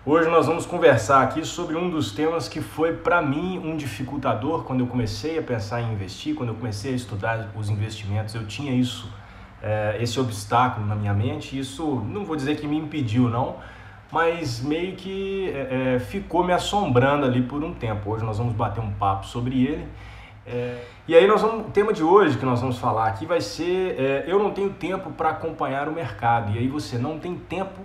Hoje nós vamos conversar aqui sobre um dos temas que foi para mim um dificultador quando eu comecei a pensar em investir, quando eu comecei a estudar os investimentos. Eu tinha esse obstáculo na minha mente. Isso não vou dizer que me impediu não, mas meio que ficou me assombrando ali por um tempo. Hoje nós vamos bater um papo sobre ele. E aí o tema de hoje que nós vamos falar aqui vai ser eu não tenho tempo para acompanhar o mercado. E aí você não tem tempo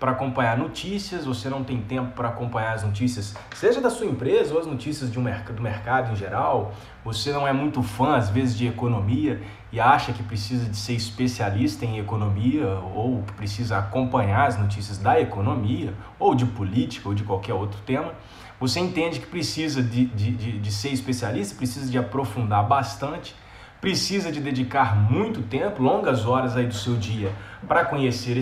para acompanhar notícias, você não tem tempo para acompanhar as notícias, seja da sua empresa ou as notícias do mercado em geral. Você não é muito fã, às vezes, de economia e acha que precisa de ser especialista em economia ou que precisa acompanhar as notícias da economia ou de política ou de qualquer outro tema. Você entende que precisa de ser especialista, precisa de aprofundar bastante, precisa de dedicar muito tempo, longas horas aí do seu dia para conhecer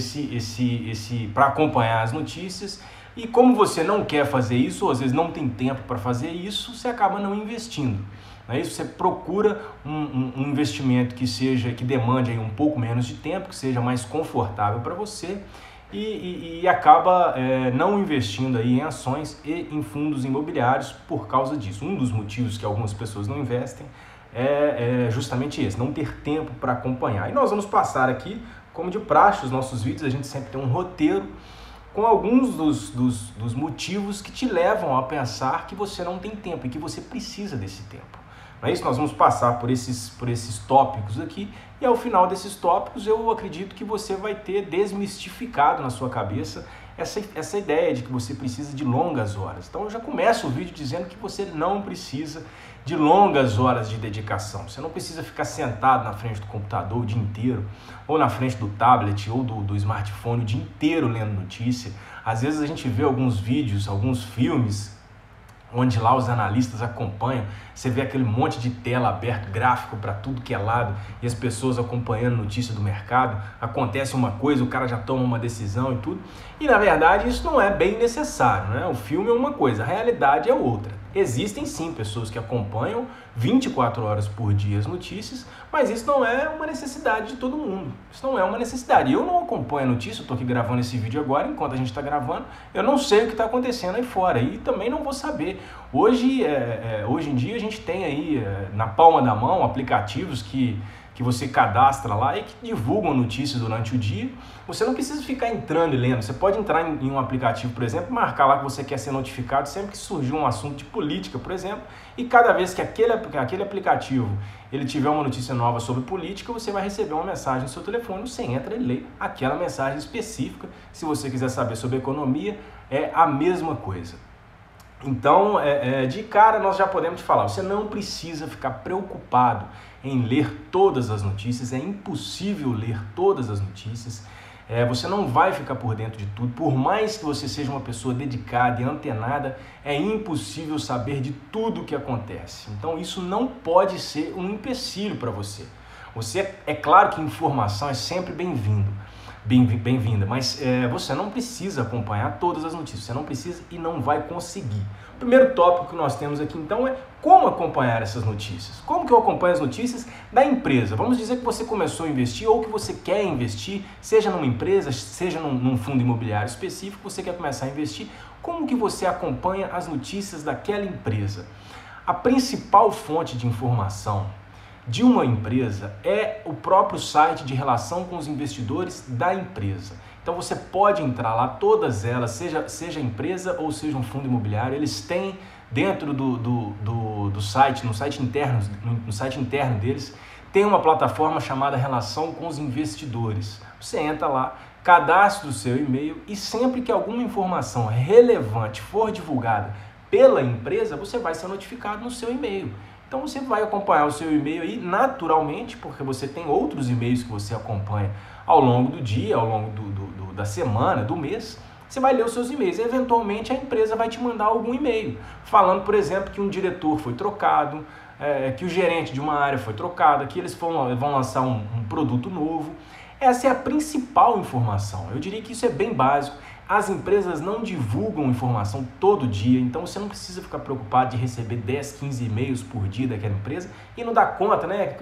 para acompanhar as notícias. E como você não quer fazer isso, ou às vezes não tem tempo para fazer isso, você acaba não investindo. Não é isso? Você procura um investimento que demande aí um pouco menos de tempo, que seja mais confortável para você e acaba não investindo aí em ações e em fundos imobiliários por causa disso. Um dos motivos que algumas pessoas não investem é justamente esse, não ter tempo para acompanhar. E nós vamos passar aqui, como de praxe, os nossos vídeos, a gente sempre tem um roteiro com alguns dos motivos que te levam a pensar que você não tem tempo e que você precisa desse tempo. Não é isso? Nós vamos passar por esses tópicos aqui e ao final desses tópicos eu acredito que você vai ter desmistificado na sua cabeça essa ideia de que você precisa de longas horas. Então eu já começo o vídeo dizendo que você não precisa de longas horas de dedicação. Você não precisa ficar sentado na frente do computador o dia inteiro, ou na frente do tablet ou do smartphone o dia inteiro lendo notícia. Às vezes a gente vê alguns vídeos, alguns filmes, onde lá os analistas acompanham, você vê aquele monte de tela aberta, gráfico para tudo que é lado, e as pessoas acompanhando notícia do mercado, acontece uma coisa, o cara já toma uma decisão e tudo, e na verdade isso não é bem necessário, né? O filme é uma coisa, a realidade é outra. Existem sim pessoas que acompanham 24 horas por dia as notícias, mas isso não é uma necessidade de todo mundo. Isso não é uma necessidade. Eu não acompanho a notícia, eu estou aqui gravando esse vídeo agora, enquanto a gente está gravando, eu não sei o que está acontecendo aí fora e também não vou saber. Hoje em dia a gente tem aí na palma da mão aplicativos que você cadastra lá e que divulgam notícias durante o dia. Você não precisa ficar entrando e lendo. Você pode entrar em um aplicativo, por exemplo, marcar lá que você quer ser notificado sempre que surgir um assunto de política, por exemplo, e cada vez que aquele aplicativo ele tiver uma notícia nova sobre política, você vai receber uma mensagem no seu telefone, você entra e lê aquela mensagem específica. Se você quiser saber sobre economia, é a mesma coisa. Então, de cara nós já podemos te falar, você não precisa ficar preocupado em ler todas as notícias, é impossível ler todas as notícias, você não vai ficar por dentro de tudo, por mais que você seja uma pessoa dedicada e antenada, é impossível saber de tudo o que acontece. Então isso não pode ser um empecilho para você. É claro que informação é sempre bem-vinda, mas você não precisa acompanhar todas as notícias, você não precisa e não vai conseguir. O primeiro tópico que nós temos aqui então é como acompanhar essas notícias. Como que eu acompanho as notícias da empresa? Vamos dizer que você começou a investir ou que você quer investir, seja numa empresa, seja num fundo imobiliário específico, você quer começar a investir, como que você acompanha as notícias daquela empresa? A principal fonte de informação de uma empresa é o próprio site de relação com os investidores da empresa. Então você pode entrar lá, todas elas, seja empresa ou seja um fundo imobiliário, eles têm dentro do site, no site interno deles, tem uma plataforma chamada Relação com os Investidores. Você entra lá, cadastra o seu e-mail e sempre que alguma informação relevante for divulgada pela empresa, você vai ser notificado no seu e-mail. Então você vai acompanhar o seu e-mail aí naturalmente, porque você tem outros e-mails que você acompanha ao longo do dia, ao longo da semana, do mês. Você vai ler os seus e-mails e eventualmente a empresa vai te mandar algum e-mail falando, por exemplo, que um diretor foi trocado, que o gerente de uma área foi trocado, que eles vão lançar um produto novo. Essa é a principal informação. Eu diria que isso é bem básico. As empresas não divulgam informação todo dia, então você não precisa ficar preocupado de receber 10, 15 e-mails por dia daquela empresa e não dar conta, né,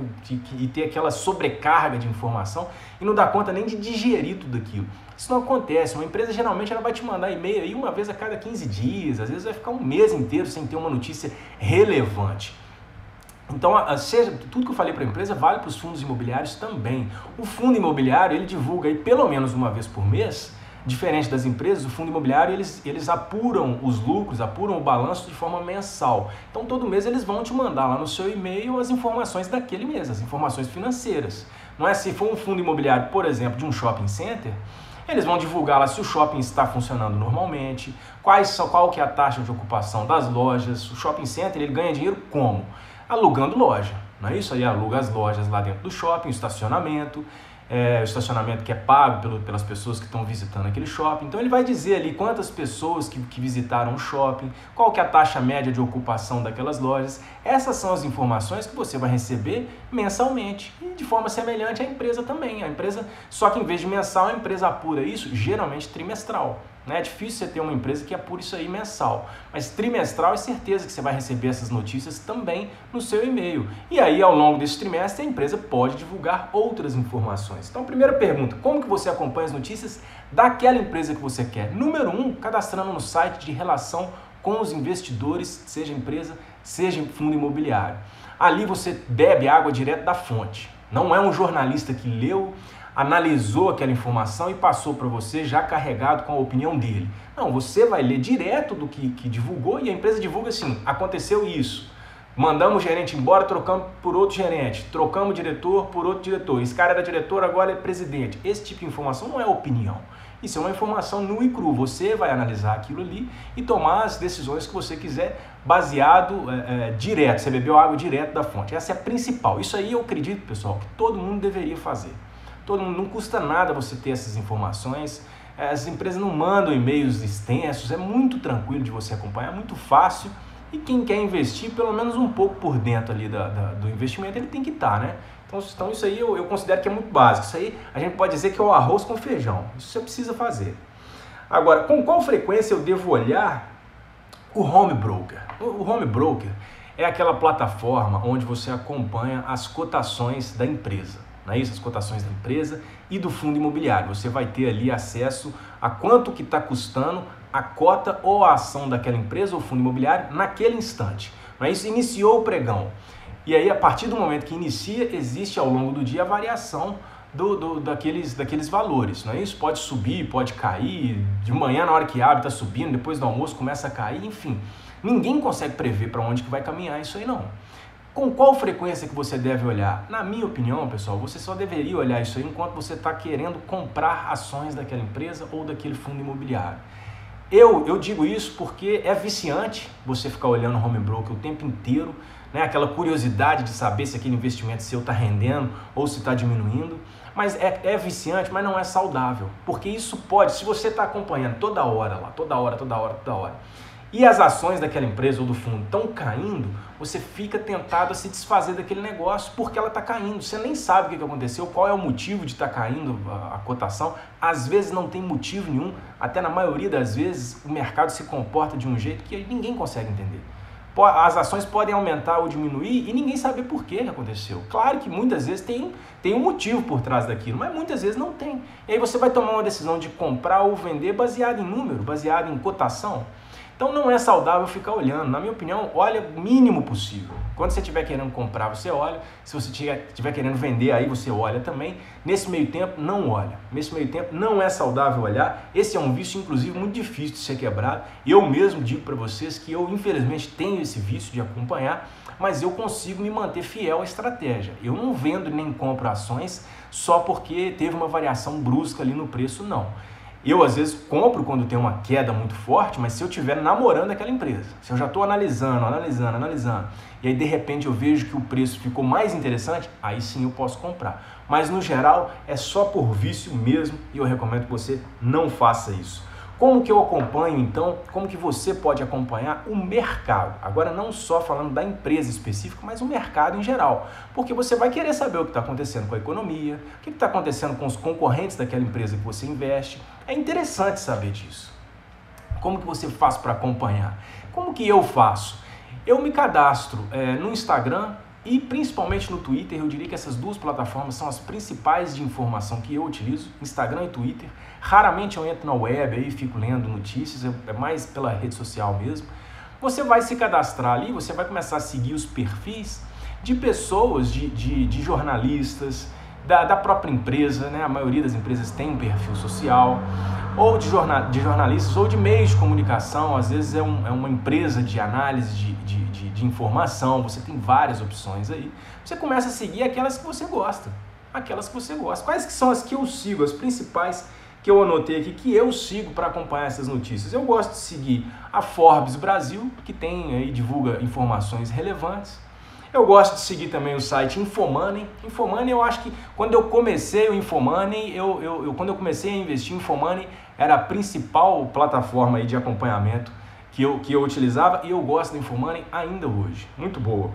e ter aquela sobrecarga de informação e não dar conta nem de digerir tudo aquilo. Isso não acontece. Uma empresa geralmente ela vai te mandar e-mail aí uma vez a cada 15 dias, às vezes vai ficar um mês inteiro sem ter uma notícia relevante. Então, tudo que eu falei para a empresa vale para os fundos imobiliários também. O fundo imobiliário ele divulga aí pelo menos uma vez por mês. Diferente das empresas, o fundo imobiliário, eles apuram os lucros, apuram o balanço de forma mensal. Então, todo mês eles vão te mandar lá no seu e-mail as informações daquele mês, as informações financeiras. Não é se for um fundo imobiliário, por exemplo, de um shopping center, eles vão divulgar lá se o shopping está funcionando normalmente, qual que é a taxa de ocupação das lojas. O shopping center ele ganha dinheiro como? Alugando loja, não é isso? Aí aluga as lojas lá dentro do shopping, o estacionamento que é pago pelas pessoas que estão visitando aquele shopping. Então ele vai dizer ali quantas pessoas que visitaram o shopping, qual que é a taxa média de ocupação daquelas lojas. Essas são as informações que você vai receber mensalmente e de forma semelhante a empresa também. A empresa, só que em vez de mensal, a empresa apura isso geralmente trimestral. É difícil você ter uma empresa que apure isso aí mensal, mas trimestral é certeza que você vai receber essas notícias também no seu e-mail. E aí, ao longo desse trimestre, a empresa pode divulgar outras informações. Então, primeira pergunta, como que você acompanha as notícias daquela empresa que você quer? Número 1, cadastrando no site de relação com os investidores, seja empresa, seja fundo imobiliário. Ali você bebe água direto da fonte. Não é um jornalista que leu, analisou aquela informação e passou para você já carregado com a opinião dele. Não, você vai ler direto do que divulgou e a empresa divulga assim, aconteceu isso, mandamos o gerente embora, trocamos por outro gerente, trocamos o diretor por outro diretor, esse cara era diretor, agora é presidente. Esse tipo de informação não é opinião, isso é uma informação nua e crua. Você vai analisar aquilo ali e tomar as decisões que você quiser baseado direto, você bebeu água direto da fonte. Essa é a principal, isso aí eu acredito, pessoal, que todo mundo deveria fazer. Todo mundo, não custa nada você ter essas informações, as empresas não mandam e-mails extensos, é muito tranquilo de você acompanhar, é muito fácil e quem quer investir pelo menos um pouco por dentro ali do investimento, ele tem que estar, né? Então isso aí eu considero que é muito básico, isso aí a gente pode dizer que é o arroz com feijão, isso você precisa fazer. Agora, com qual frequência eu devo olhar o home broker? O home broker é aquela plataforma onde você acompanha as cotações da empresa. Não é isso? As cotações da empresa e do fundo imobiliário. Você vai ter ali acesso a quanto que está custando a cota ou a ação daquela empresa ou fundo imobiliário naquele instante. Não é isso? Iniciou o pregão. E aí, a partir do momento que inicia, existe ao longo do dia a variação daqueles valores. Não é isso? Pode subir, pode cair. De manhã, na hora que abre, está subindo. Depois do almoço, começa a cair. Enfim, ninguém consegue prever para onde que vai caminhar isso aí, não. Com qual frequência que você deve olhar? Na minha opinião, pessoal, você só deveria olhar isso aí enquanto você está querendo comprar ações daquela empresa ou daquele fundo imobiliário. Eu digo isso porque é viciante você ficar olhando o home broker o tempo inteiro, né? Aquela curiosidade de saber se aquele investimento seu está rendendo ou se está diminuindo. Mas é viciante, mas não é saudável, porque isso pode, se você está acompanhando toda hora lá, toda hora, e as ações daquela empresa ou do fundo estão caindo, você fica tentado a se desfazer daquele negócio porque ela está caindo. Você nem sabe o que aconteceu, qual é o motivo de estar caindo a cotação. Às vezes não tem motivo nenhum, até na maioria das vezes o mercado se comporta de um jeito que ninguém consegue entender. As ações podem aumentar ou diminuir e ninguém sabe por que aconteceu. Claro que muitas vezes tem um motivo por trás daquilo, mas muitas vezes não tem. E aí você vai tomar uma decisão de comprar ou vender baseado em número, baseado em cotação. Então não é saudável ficar olhando. Na minha opinião, olha o mínimo possível. Quando você estiver querendo comprar, você olha. Se você estiver querendo vender, aí você olha também. Nesse meio tempo, não olha. Nesse meio tempo, não é saudável olhar. Esse é um vício, inclusive, muito difícil de ser quebrado. Eu mesmo digo para vocês que eu, infelizmente, tenho esse vício de acompanhar, mas eu consigo me manter fiel à estratégia. Eu não vendo nem compro ações só porque teve uma variação brusca ali no preço, não. Eu, às vezes, compro quando tem uma queda muito forte, mas se eu estiver namorando aquela empresa, se eu já estou analisando, e aí, de repente, eu vejo que o preço ficou mais interessante, aí sim eu posso comprar. Mas, no geral, é só por vício mesmo e eu recomendo que você não faça isso. Como que eu acompanho, então, como que você pode acompanhar o mercado? Agora, não só falando da empresa específica, mas o mercado em geral. Porque você vai querer saber o que está acontecendo com a economia, o que está acontecendo com os concorrentes daquela empresa que você investe. É interessante saber disso. Como que você faz para acompanhar? Como que eu faço? Eu me cadastro no Instagram e principalmente no Twitter. Eu diria que essas duas plataformas são as principais de informação que eu utilizo, Instagram e Twitter. Raramente eu entro na web e fico lendo notícias, é mais pela rede social mesmo. Você vai se cadastrar ali, você vai começar a seguir os perfis de pessoas, de jornalistas, da própria empresa, né? A maioria das empresas tem um perfil social, ou de jornalistas, ou de meios de comunicação. Às vezes é uma empresa de análise de informação, você tem várias opções aí. Você começa a seguir aquelas que você gosta, Quais que são as que eu sigo, as principais que eu anotei aqui, que eu sigo para acompanhar essas notícias? Eu gosto de seguir a Forbes Brasil, que tem aí, divulga informações relevantes. Eu gosto de seguir também o site Infomoney. Infomoney, eu acho que quando eu comecei o Infomoney, quando eu comecei a investir em Infomoney, era a principal plataforma aí de acompanhamento que eu utilizava, e eu gosto do Infomoney ainda hoje. Muito boa.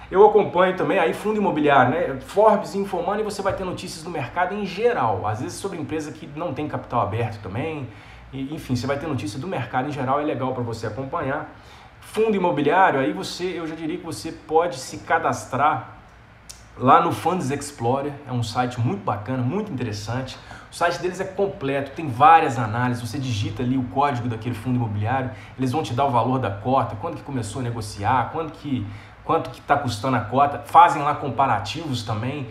Eu acompanho também aí fundo imobiliário, né? Forbes e Infomoney, você vai ter notícias do mercado em geral, às vezes sobre empresa que não tem capital aberto também. Enfim, você vai ter notícia do mercado em geral, é legal para você acompanhar. Fundo imobiliário, aí eu já diria que você pode se cadastrar lá no Funds Explorer, é um site muito bacana, muito interessante. O site deles é completo, tem várias análises, você digita ali o código daquele fundo imobiliário, eles vão te dar o valor da cota, quando que começou a negociar, quanto que está custando a cota, fazem lá comparativos também,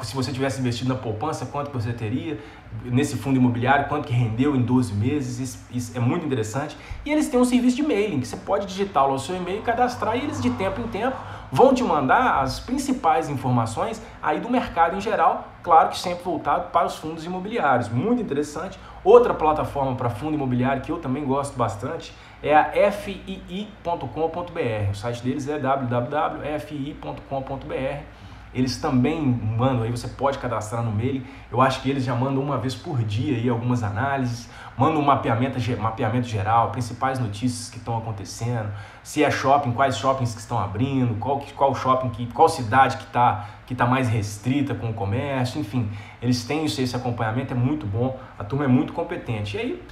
se você tivesse investido na poupança, quanto que você teria nesse fundo imobiliário, quanto que rendeu em 12 meses, isso é muito interessante. E eles têm um serviço de mailing, que você pode digitar lá o seu e-mail, cadastrar, e eles de tempo em tempo vão te mandar as principais informações aí do mercado em geral, claro que sempre voltado para os fundos imobiliários, muito interessante. Outra plataforma para fundo imobiliário que eu também gosto bastante é a fii.com.br, o site deles é www.fii.com.br. Eles também mandam, aí você pode cadastrar no mail. Eu acho que eles já mandam uma vez por dia aí algumas análises, mandam um mapeamento geral, principais notícias que estão acontecendo, se é shopping, quais shoppings que estão abrindo, qual shopping, qual cidade que tá mais restrita com o comércio, enfim. Eles têm esse acompanhamento, é muito bom, a turma é muito competente. E aí,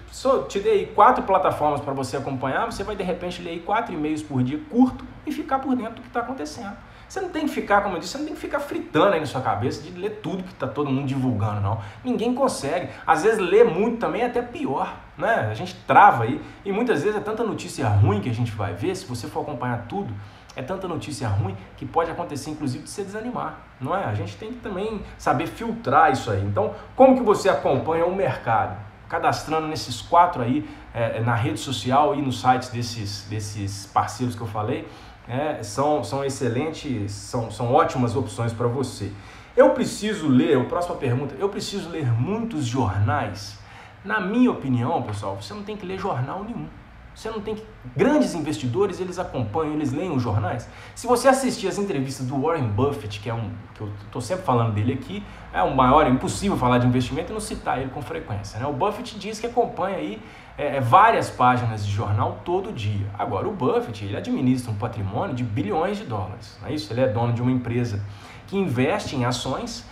te dei 4 plataformas para você acompanhar, você vai de repente ler 4 e-mails por dia, curto, e ficar por dentro do que está acontecendo. Você não tem que ficar, como eu disse, você não tem que ficar fritando aí na sua cabeça de ler tudo que está todo mundo divulgando, não. Ninguém consegue. Às vezes ler muito também é até pior, né? A gente trava aí, e muitas vezes é tanta notícia ruim que a gente vai ver, se você for acompanhar tudo, é tanta notícia ruim que pode acontecer, inclusive, de você desanimar, não é? A gente tem que também saber filtrar isso aí. Então, como que você acompanha o mercado? Cadastrando nesses 4 aí, na rede social e nos sites desses parceiros que eu falei, são excelentes, são ótimas opções para você. Eu preciso ler, próxima pergunta, eu preciso ler muitos jornais? Na minha opinião, pessoal, você não tem que ler jornal nenhum. Você não tem que... Grandes investidores, eles acompanham, eles leem os jornais. Se você assistir as entrevistas do Warren Buffett, que eu estou sempre falando dele aqui, é o maior, é impossível falar de investimento e não citar ele com frequência, né? O Buffett diz que acompanha aí várias páginas de jornal todo dia. Agora, o Buffett, ele administra um patrimônio de bilhões de dólares, não é isso? Ele é dono de uma empresa que investe em ações,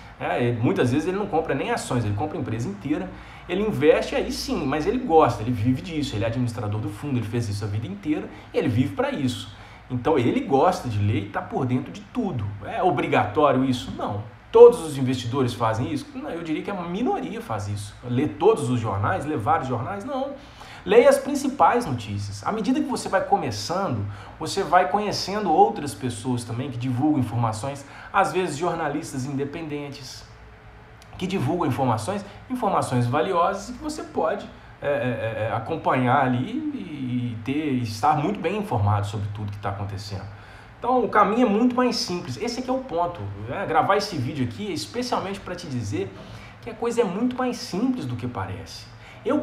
muitas vezes ele não compra nem ações, ele compra a empresa inteira. Ele investe aí sim, mas ele gosta, ele vive disso, ele é administrador do fundo, ele fez isso a vida inteira, e ele vive para isso. Então ele gosta de ler e está por dentro de tudo. É obrigatório isso? Não. Todos os investidores fazem isso? Não, eu diria que a minoria faz isso. Ler todos os jornais, ler vários jornais? Não. Leia as principais notícias. À medida que você vai começando, você vai conhecendo outras pessoas também que divulgam informações, às vezes jornalistas independentes, que divulgam informações valiosas e que você pode acompanhar ali e estar muito bem informado sobre tudo que está acontecendo. Então o caminho é muito mais simples. Esse aqui é o ponto. Gravar esse vídeo aqui é especialmente para te dizer que a coisa é muito mais simples do que parece.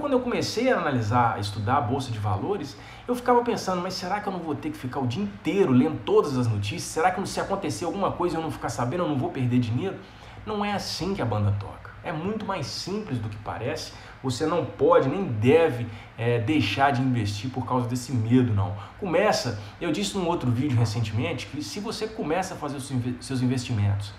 Quando eu comecei a analisar, a estudar a Bolsa de Valores, eu ficava pensando, mas será que eu não vou ter que ficar o dia inteiro lendo todas as notícias? Será que se acontecer alguma coisa eu não ficar sabendo, eu não vou perder dinheiro? Não é assim que a banda toca. É muito mais simples do que parece. Você não pode nem deve deixar de investir por causa desse medo, não. Eu disse num outro vídeo recentemente que se você começa a fazer os seus investimentos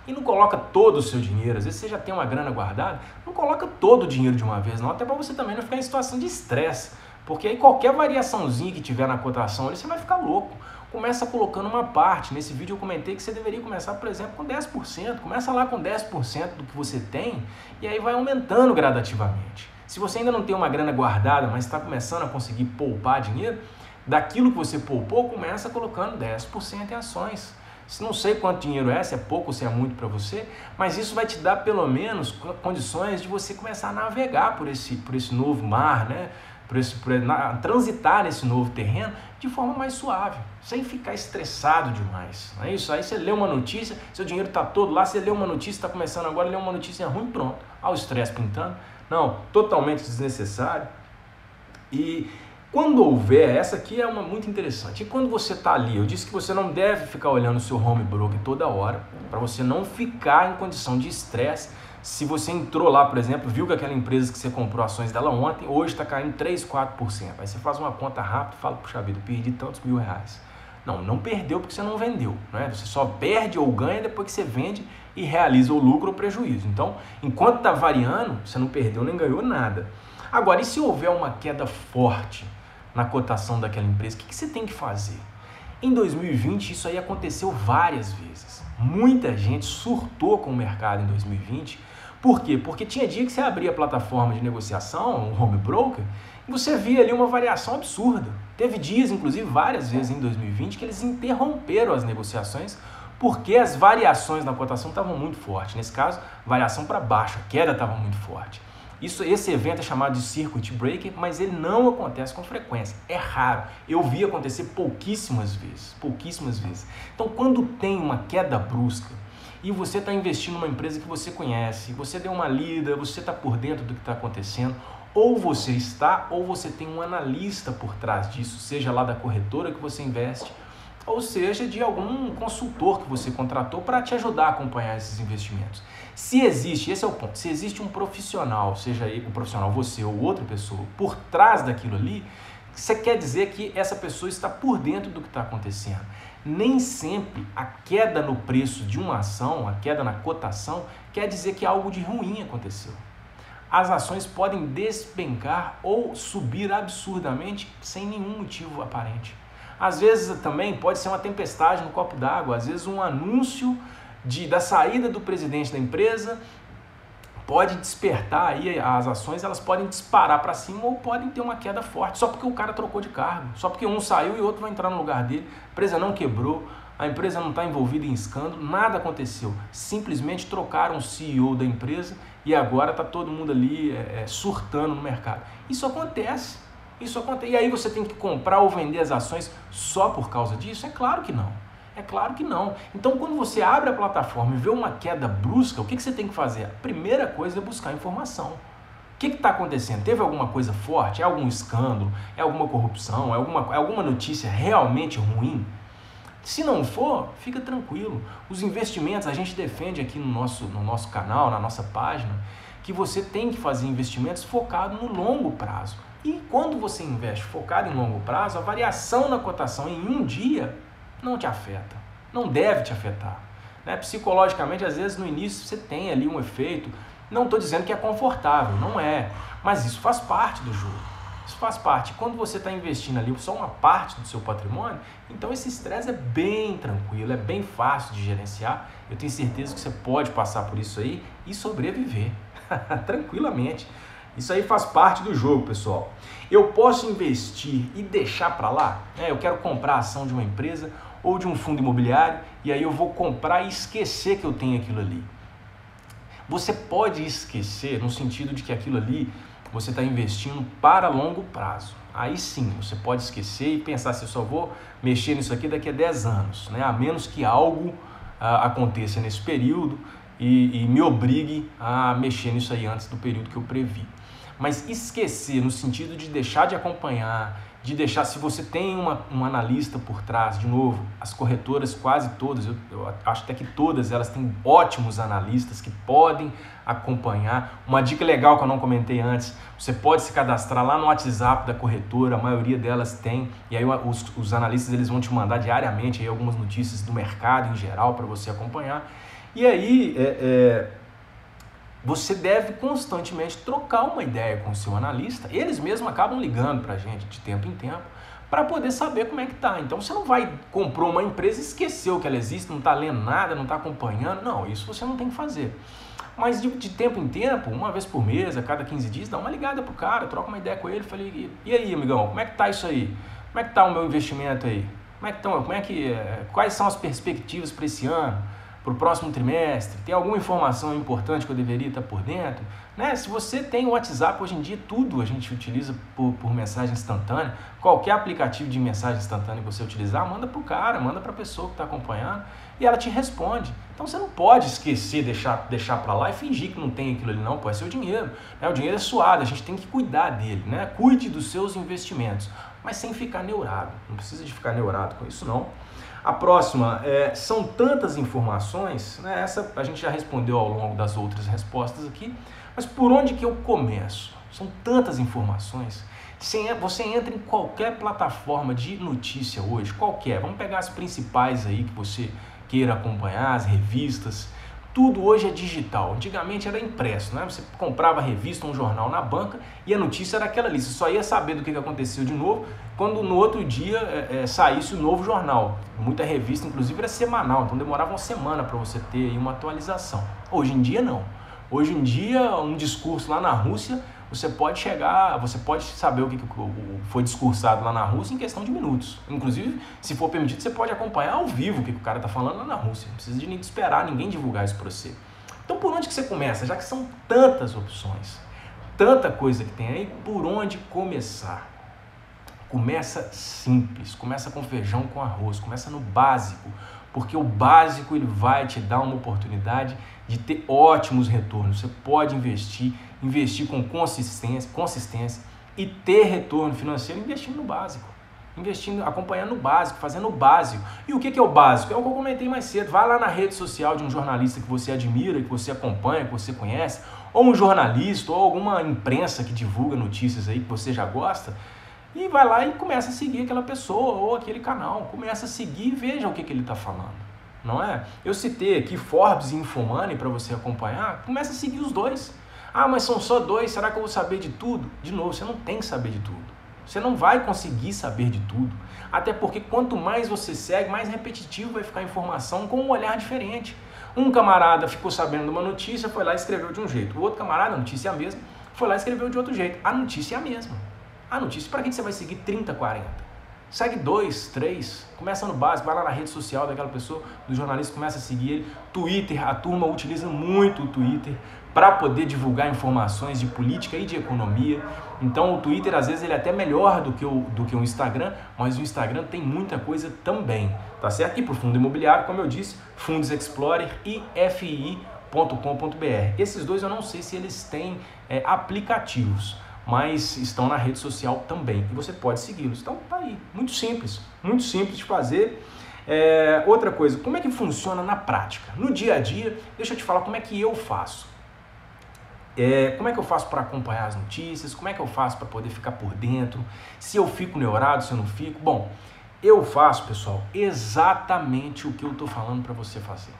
e não coloca todo o seu dinheiro, às vezes você já tem uma grana guardada, não coloca todo o dinheiro de uma vez, não, até para você também não ficar em situação de estresse, porque aí qualquer variaçãozinha que tiver na cotação ali, você vai ficar louco. Começa colocando uma parte. Nesse vídeo eu comentei que você deveria começar, por exemplo, com 10%. Começa lá com 10% do que você tem e aí vai aumentando gradativamente. Se você ainda não tem uma grana guardada, mas está começando a conseguir poupar dinheiro, daquilo que você poupou, começa colocando 10% em ações. Não sei quanto dinheiro é, se é pouco ou se é muito para você, mas isso vai te dar pelo menos condições de você começar a navegar por esse novo mar, né? Transitar nesse novo terreno de forma mais suave, sem ficar estressado demais. Não é isso? Aí você lê uma notícia, seu dinheiro está todo lá, você lê uma notícia, está começando agora a ler uma notícia ruim, pronto. Olha o estresse pintando. Não, totalmente desnecessário. E quando houver, essa aqui é uma muito interessante, e quando você está ali, eu disse que você não deve ficar olhando o seu home broker toda hora, para você não ficar em condição de estresse. Se você entrou lá, por exemplo, viu que aquela empresa que você comprou ações dela ontem, hoje está caindo 3%, 4%. Aí você faz uma conta rápida e fala, puxa vida, perdi tantos R$1.000. Não perdeu porque você não vendeu, né? Você só perde ou ganha depois que você vende e realiza o lucro ou prejuízo. Então, enquanto está variando, você não perdeu nem ganhou nada. Agora, e se houver uma queda forte na cotação daquela empresa, o que você tem que fazer? Em 2020, isso aí aconteceu várias vezes. Muita gente surtou com o mercado em 2020. Por quê? Porque tinha dia que você abria a plataforma de negociação, um home broker, e você via ali uma variação absurda. Teve dias, inclusive várias vezes em 2020, que eles interromperam as negociações porque as variações na cotação estavam muito fortes. Nesse caso, variação para baixo, a queda estava muito forte. Esse evento é chamado de circuit breaker, mas ele não acontece com frequência, é raro. Eu vi acontecer pouquíssimas vezes. Então, quando tem uma queda brusca e você está investindo numa empresa que você conhece, você deu uma lida, você está por dentro do que está acontecendo, ou você tem um analista por trás disso, seja lá da corretora que você investe, ou seja, de algum consultor que você contratou para te ajudar a acompanhar esses investimentos. Se existe, esse é o ponto, se existe um profissional, seja ele um profissional você ou outra pessoa, por trás daquilo ali, você quer dizer que essa pessoa está por dentro do que está acontecendo. Nem sempre a queda no preço de uma ação, a queda na cotação, quer dizer que algo de ruim aconteceu. As ações podem despencar ou subir absurdamente sem nenhum motivo aparente. Às vezes também pode ser uma tempestade no copo d'água, às vezes um anúncio da saída do presidente da empresa pode despertar aí as ações, elas podem disparar para cima ou podem ter uma queda forte, só porque o cara trocou de cargo, só porque um saiu e outro vai entrar no lugar dele, a empresa não quebrou, a empresa não está envolvida em escândalo, nada aconteceu, simplesmente trocaram o CEO da empresa e agora está todo mundo ali surtando no mercado. Isso acontece, e aí você tem que comprar ou vender as ações só por causa disso? É claro que não. Então, quando você abre a plataforma e vê uma queda brusca, o que você tem que fazer? A primeira coisa é buscar informação. O que está acontecendo? Teve alguma coisa forte? É algum escândalo? É alguma corrupção? É alguma notícia realmente ruim? Se não for, fica tranquilo. Os investimentos, a gente defende aqui no nosso canal, na nossa página, que você tem que fazer investimentos focados no longo prazo. E quando você investe focado em longo prazo, a variação na cotação em um dia não te afeta, não deve te afetar. Né? Psicologicamente, às vezes no início você tem ali um efeito, não estou dizendo que é confortável, não é, mas isso faz parte do jogo, isso faz parte. Quando você está investindo ali só uma parte do seu patrimônio, então esse estresse é bem tranquilo, é bem fácil de gerenciar, eu tenho certeza que você pode passar por isso aí e sobreviver, tranquilamente. Isso aí faz parte do jogo, pessoal. Eu posso investir e deixar para lá? Eu quero comprar a ação de uma empresa ou de um fundo imobiliário e aí eu vou comprar e esquecer que eu tenho aquilo ali. Você pode esquecer no sentido de que aquilo ali você está investindo para longo prazo. Aí sim, você pode esquecer e pensar se eu só vou mexer nisso aqui daqui a 10 anos, né? A menos que algo aconteça nesse período e me obrigue a mexer nisso aí antes do período que eu previ. mas esquecer no sentido de deixar de acompanhar, de deixar, se você tem um analista por trás, de novo, as corretoras quase todas, eu acho até que todas elas têm ótimos analistas que podem acompanhar. Uma dica legal que eu não comentei antes, você pode se cadastrar lá no WhatsApp da corretora, a maioria delas tem, e aí os analistas eles vão te mandar diariamente aí algumas notícias do mercado em geral para você acompanhar. E aí você deve constantemente trocar uma ideia com o seu analista. Eles mesmos acabam ligando para a gente de tempo em tempo para poder saber como é que tá. Então você não vai comprar uma empresa e esqueceu que ela existe, não está lendo nada, não está acompanhando. Não, isso você não tem que fazer. Mas de tempo em tempo, uma vez por mês, a cada 15 dias, dá uma ligada pro cara, troca uma ideia com ele, falei, e aí, amigão, como é que tá isso aí? Como é que tá o meu investimento aí? Quais são as perspectivas para esse ano? Para o próximo trimestre, tem alguma informação importante que eu deveria estar por dentro? Né? Se você tem o WhatsApp, hoje em dia tudo a gente utiliza por mensagem instantânea, qualquer aplicativo de mensagem instantânea que você utilizar, manda para o cara, manda para a pessoa que está acompanhando e ela te responde. Então você não pode esquecer, deixar para lá e fingir que não tem aquilo ali não, pô, é seu dinheiro. Né? O dinheiro é suado, a gente tem que cuidar dele, né? Cuide dos seus investimentos, mas sem ficar neurado, não precisa de ficar neurado com isso não. A próxima, são tantas informações, né? Essa a gente já respondeu ao longo das outras respostas aqui, mas por onde que eu começo? São tantas informações. Você entra em qualquer plataforma de notícia hoje, qualquer, vamos pegar as principais aí que você queira acompanhar, as revistas, tudo hoje é digital. Antigamente era impresso, né? Você comprava a revista, um jornal na banca e a notícia era aquela ali. Você só ia saber do que aconteceu de novo quando no outro dia saísse o novo jornal. Muita revista, inclusive, era semanal, então demorava uma semana para você ter aí uma atualização. Hoje em dia, não. Hoje em dia, um discurso lá na Rússia, você pode saber o que foi discursado lá na Rússia em questão de minutos. Inclusive, se for permitido, você pode acompanhar ao vivo o que o cara está falando lá na Rússia. Não precisa de nem esperar ninguém divulgar isso para você. Então, por onde que você começa? Já que são tantas opções, tanta coisa que tem aí, por onde começar? Começa simples, começa com feijão com arroz, começa no básico, porque o básico ele vai te dar uma oportunidade de ter ótimos retornos. Você pode investir com consistência e ter retorno financeiro investindo no básico, acompanhando o básico, fazendo o básico. E o que é o básico? É o que eu comentei mais cedo. Vai lá na rede social de um jornalista que você admira, que você acompanha, que você conhece, ou um jornalista, ou alguma imprensa que divulga notícias aí que você já gosta, e vai lá e começa a seguir aquela pessoa ou aquele canal. Começa a seguir e veja o que ele está falando. Não é? Eu citei aqui Forbes e Infomoney para você acompanhar. Começa a seguir os dois. Ah, mas são só dois, será que eu vou saber de tudo? De novo, você não tem que saber de tudo. Você não vai conseguir saber de tudo. Até porque quanto mais você segue, mais repetitivo vai ficar a informação com um olhar diferente. Um camarada ficou sabendo de uma notícia, foi lá e escreveu de um jeito. O outro camarada, a notícia é a mesma, foi lá e escreveu de outro jeito. A notícia é a mesma. A notícia, para que você vai seguir 30, 40? Segue 2, 3, começa no básico, vai lá na rede social daquela pessoa, do jornalista, começa a seguir ele. Twitter, a turma utiliza muito o Twitter para poder divulgar informações de política e de economia. Então o Twitter, às vezes, ele é até melhor do que o Instagram, mas o Instagram tem muita coisa também, tá certo? E para o fundo imobiliário, como eu disse, Fundos Explorer e FI.com.br. Esses dois eu não sei se eles têm aplicativos, mas estão na rede social também, e você pode segui-los. Então tá aí, muito simples de fazer. Outra coisa, como é que funciona na prática? No dia a dia, deixa eu te falar como é que eu faço. Como é que eu faço para acompanhar as notícias, como é que eu faço para poder ficar por dentro, se eu fico neurado, se eu não fico. Bom, eu faço, pessoal, exatamente o que eu estou falando para você fazer.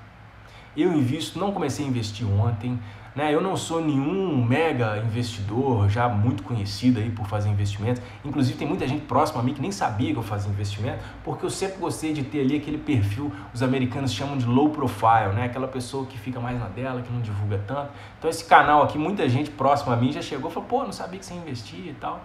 Eu invisto, não comecei a investir ontem, né? Eu não sou nenhum mega investidor já muito conhecido aí por fazer investimentos. Inclusive tem muita gente próxima a mim que nem sabia que eu fazia investimento, porque eu sempre gostei de ter ali aquele perfil, os americanos chamam de low profile, né? Aquela pessoa que fica mais na dela, que não divulga tanto. Então esse canal aqui, muita gente próxima a mim já chegou e falou, pô, não sabia que você investia e tal.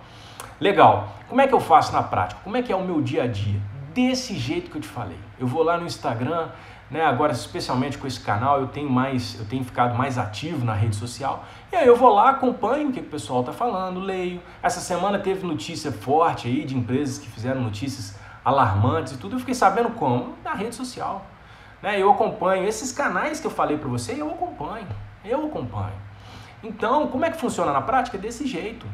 Legal. Como é que eu faço na prática? Como é que é o meu dia a dia? Desse jeito que eu te falei. Eu vou lá no Instagram, né? Agora, especialmente com esse canal, eu tenho ficado mais ativo na rede social. E aí eu vou lá, acompanho o que o pessoal está falando, leio. Essa semana teve notícia forte aí de empresas que fizeram notícias alarmantes e tudo. Eu fiquei sabendo como? Na rede social. Né? Eu acompanho esses canais que eu falei para você, eu acompanho. Então, como é que funciona na prática? Desse jeito.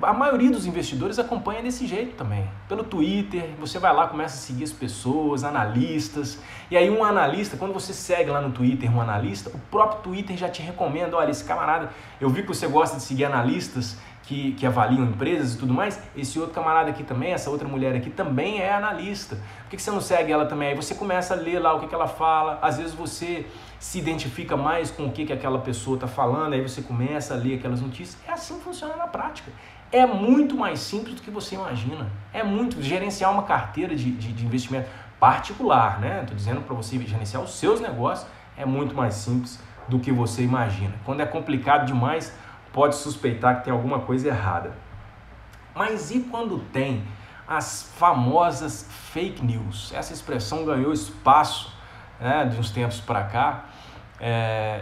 A maioria dos investidores acompanha desse jeito também. Pelo Twitter, você vai lá, começa a seguir as pessoas, analistas. E aí um analista, quando você segue lá no Twitter um analista, o próprio Twitter já te recomenda, olha, esse camarada, eu vi que você gosta de seguir analistas que avaliam empresas e tudo mais, esse outro camarada aqui também, essa outra mulher aqui também é analista. Por que você não segue ela também? Aí você começa a ler lá o que ela fala, às vezes você se identifica mais com o que aquela pessoa está falando, aí você começa a ler aquelas notícias. É assim que funciona na prática. É muito mais simples do que você imagina. É muito, gerenciar uma carteira de investimento particular, né? Estou dizendo para você gerenciar os seus negócios, é muito mais simples do que você imagina. Quando é complicado demais, pode suspeitar que tem alguma coisa errada. Mas e quando tem as famosas fake news? Essa expressão ganhou espaço, né, de uns tempos para cá,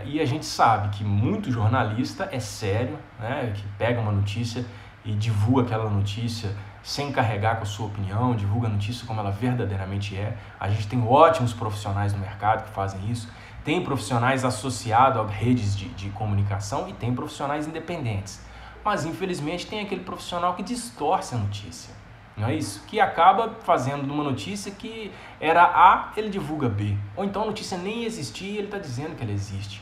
e a gente sabe que muito jornalista é sério, né, que pega uma notícia e divulga aquela notícia sem carregar com a sua opinião, divulga a notícia como ela verdadeiramente é. A gente tem ótimos profissionais no mercado que fazem isso. Tem profissionais associados a redes de comunicação e tem profissionais independentes. Mas, infelizmente, tem aquele profissional que distorce a notícia. Não é isso? Que acaba fazendo uma notícia que era A, ele divulga B. Ou então a notícia nem existia e ele está dizendo que ela existe.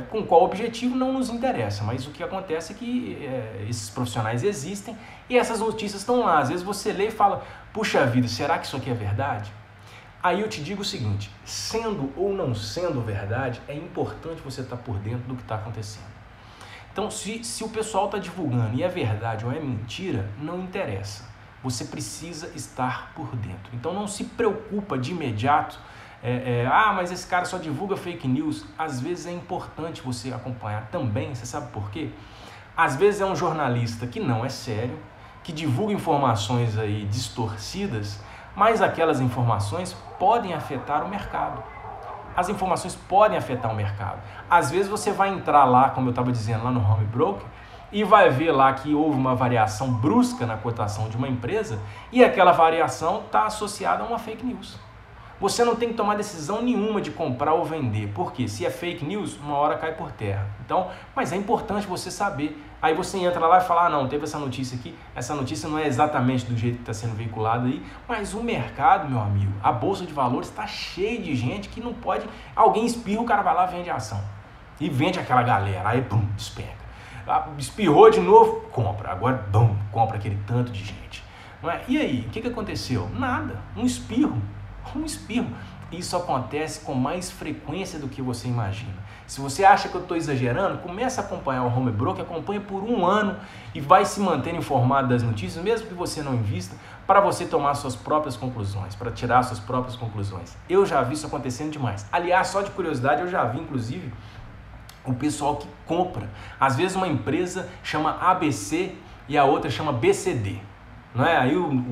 Com qual objetivo não nos interessa, mas o que acontece é que esses profissionais existem e essas notícias estão lá. Às vezes você lê e fala, puxa vida, será que isso aqui é verdade? Aí eu te digo o seguinte, sendo ou não sendo verdade, é importante você estar por dentro do que está acontecendo. Então, se o pessoal está divulgando e é verdade ou é mentira, não interessa. Você precisa estar por dentro. Então, não se preocupa de imediato, mas esse cara só divulga fake news. Às vezes é importante você acompanhar também, você sabe por quê? Às vezes é um jornalista que não é sério, que divulga informações aí distorcidas, mas aquelas informações podem afetar o mercado. As informações podem afetar o mercado. Às vezes você vai entrar lá, como eu estava dizendo, lá no Home Broker, e vai ver lá que houve uma variação brusca na cotação de uma empresa e aquela variação está associada a uma fake news. Você não tem que tomar decisão nenhuma de comprar ou vender, porque se é fake news, uma hora cai por terra. Então, mas é importante você saber. Aí você entra lá e fala, não, teve essa notícia aqui, essa notícia não é exatamente do jeito que está sendo veiculada aí, mas o mercado, meu amigo, a Bolsa de Valores está cheia de gente que não pode, alguém espirra, o cara vai lá e vende a ação. E vende aquela galera, aí pum, despenca. Espirrou de novo, compra. Agora, bum, compra aquele tanto de gente. Não é? E aí, o que aconteceu? Nada, um espirro. Isso acontece com mais frequência do que você imagina. Se você acha que eu estou exagerando, comece a acompanhar o Home Broker, acompanhe por um ano e vai se manter informado das notícias, mesmo que você não invista, para você tomar suas próprias conclusões, para tirar suas próprias conclusões. Eu já vi isso acontecendo demais. Aliás, só de curiosidade, eu já vi, inclusive, o pessoal que compra. Às vezes uma empresa chama ABC e a outra chama BCD. Não é? Aí o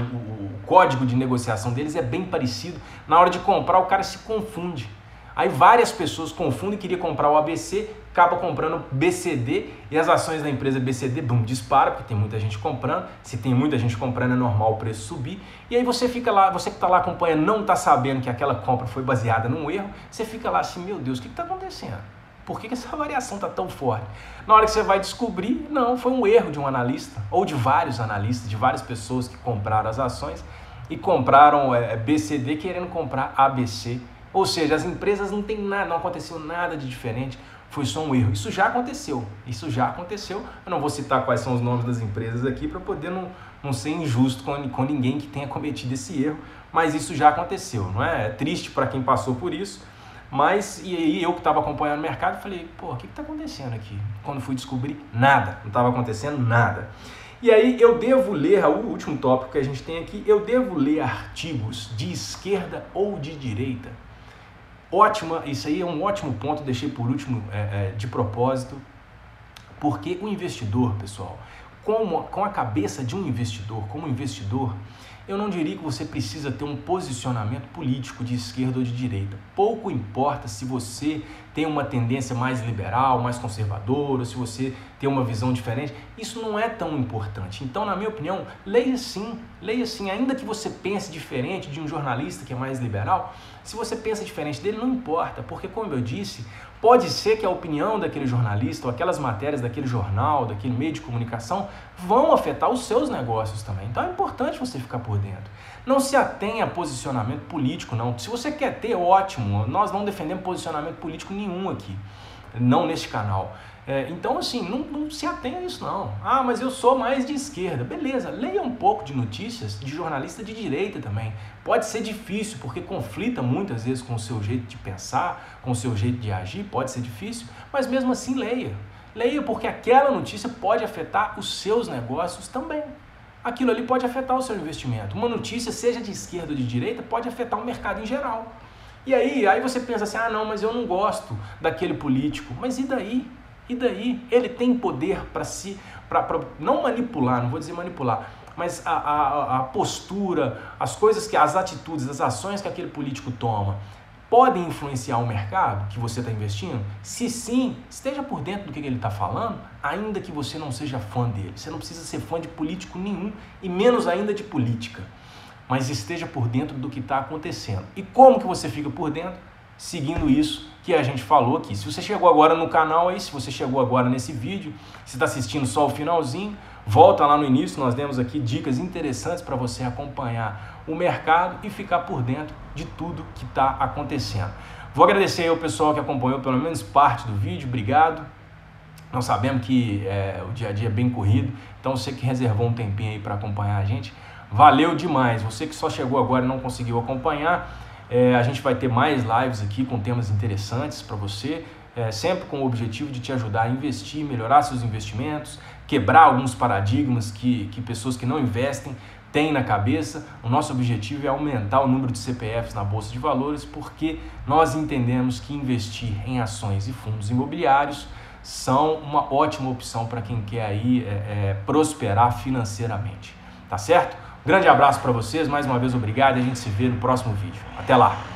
código de negociação deles é bem parecido. Na hora de comprar, o cara se confunde. Aí várias pessoas confundem, queria comprar o ABC, acaba comprando o BCD e as ações da empresa BCD, dispara, porque tem muita gente comprando. Se tem muita gente comprando, é normal o preço subir. E aí você fica lá, você que está lá acompanhando, não está sabendo que aquela compra foi baseada num erro, você fica lá assim, meu Deus, o que está acontecendo? Por que essa variação está tão forte? Na hora que você vai descobrir, não, foi um erro de um analista, ou de vários analistas, de várias pessoas que compraram as ações e compraram BCD querendo comprar ABC. Ou seja, as empresas não tem nada, não aconteceu nada de diferente, foi só um erro. Isso já aconteceu. Eu não vou citar quais são os nomes das empresas aqui para poder não ser injusto com ninguém que tenha cometido esse erro, mas isso já aconteceu, não é? É triste para quem passou por isso. Mas, e aí eu que estava acompanhando o mercado, falei, pô, o que está acontecendo aqui? Quando fui descobrir, nada, não estava acontecendo nada. E aí eu devo ler, o último tópico que a gente tem aqui, eu devo ler artigos de esquerda ou de direita? Isso aí é um ótimo ponto, deixei por último de propósito, porque o investidor, pessoal, com a cabeça de um investidor, como investidor, eu não diria que você precisa ter um posicionamento político de esquerda ou de direita. Pouco importa se você tem uma tendência mais liberal, mais conservadora, ou se você tem uma visão diferente. Isso não é tão importante. Então, na minha opinião, leia sim, ainda que você pense diferente de um jornalista que é mais liberal. Se você pensa diferente dele, não importa, porque, como eu disse, pode ser que a opinião daquele jornalista ou aquelas matérias daquele jornal, daquele meio de comunicação vão afetar os seus negócios também. Então é importante você ficar por dentro. Não se atenha a posicionamento político, não. Se você quer ter, ótimo. Nós não defendemos posicionamento político nenhum aqui, não neste canal. Então, assim, não se atenha a isso, não. Ah, mas eu sou mais de esquerda. Beleza, leia um pouco de notícias de jornalista de direita também. Pode ser difícil, porque conflita muitas vezes com o seu jeito de pensar, com o seu jeito de agir, pode ser difícil, mas mesmo assim leia. Leia porque aquela notícia pode afetar os seus negócios também. Aquilo ali pode afetar o seu investimento. Uma notícia, seja de esquerda ou de direita, pode afetar o mercado em geral. E aí você pensa assim, ah não, mas eu não gosto daquele político. Mas e daí? E daí? Ele tem poder para não manipular, não vou dizer manipular, mas a postura, as atitudes, as ações que aquele político toma, podem influenciar o mercado que você está investindo? Se sim, esteja por dentro do que ele está falando, ainda que você não seja fã dele. Você não precisa ser fã de político nenhum, e menos ainda de política. Mas esteja por dentro do que está acontecendo. E como que você fica por dentro? Seguindo isso que a gente falou aqui. Se você chegou agora no canal aí, se você chegou agora nesse vídeo, se está assistindo só o finalzinho, volta lá no início, nós demos aqui dicas interessantes para você acompanhar o mercado e ficar por dentro de tudo que está acontecendo. Vou agradecer aí ao pessoal que acompanhou pelo menos parte do vídeo, obrigado. Nós sabemos que o dia a dia é bem corrido, então você que reservou um tempinho aí para acompanhar a gente, valeu demais. Você que só chegou agora e não conseguiu acompanhar, a gente vai ter mais lives aqui com temas interessantes para você, sempre com o objetivo de te ajudar a investir, melhorar seus investimentos, quebrar alguns paradigmas que pessoas que não investem têm na cabeça. O nosso objetivo é aumentar o número de CPFs na Bolsa de Valores, porque nós entendemos que investir em ações e fundos imobiliários são uma ótima opção para quem quer aí prosperar financeiramente. Tá certo? Grande abraço para vocês, mais uma vez obrigado e a gente se vê no próximo vídeo. Até lá!